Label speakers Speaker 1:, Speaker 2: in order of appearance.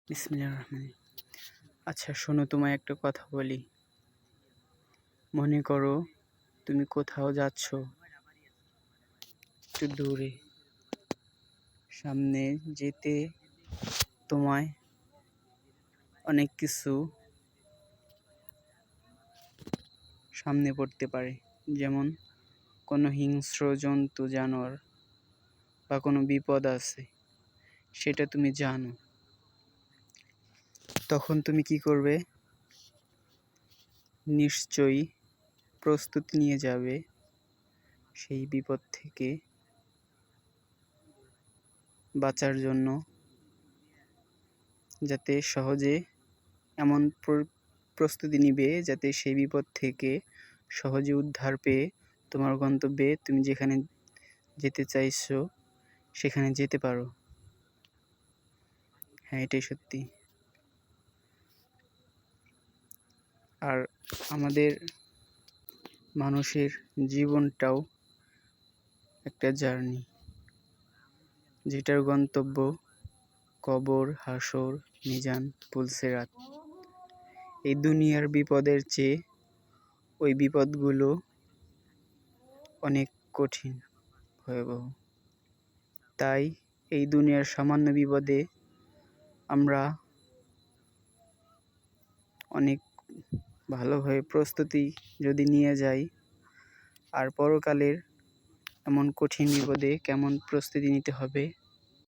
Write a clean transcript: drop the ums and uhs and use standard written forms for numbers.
Speaker 1: বিসমিল্লাহির রহমানির আচ্ছা শোনো, তোমায় একটা কথা বলি। মনে করো তুমি কোথাও যাচ্ছ, একটু দূরে। সামনে যেতে তোমায় অনেক কিছু সামনে পড়তে পারে, যেমন কোনো হিংস্র জন্তু জানোয়ার বা কোনো বিপদ আছে, সেটা তুমি জানো। তখন তুমি কি করবে? নিশ্চয়ই প্রস্তুতি নিয়ে যাবে সেই বিপদ থেকে বাঁচার জন্য, যাতে সহজে এমন প্রস্তুতি নিবে যাতে সেই বিপদ থেকে সহজে উদ্ধার পেয়ে তোমার গন্তব্যে তুমি যেখানে যেতে চাইছো সেখানে যেতে পারো। হ্যাঁ, এটাই সত্যি। আর আমাদের মানুষের জীবনটাও একটা জার্নি, যেটার গন্তব্য কবর, হাসর, মিজান, পুলসিরাত। এই দুনিয়ার বিপদের চেয়ে ওই বিপদগুলো অনেক কঠিন, ভয়াবহ। তাই এই দুনিয়ার সামান্য বিপদে আমরা অনেক ভালোভাবে প্রস্তুতি যদি নিয়ে যাই, আর পরকালের এমন কঠিন বিপদে কেমন প্রস্তুতি নিতে হবে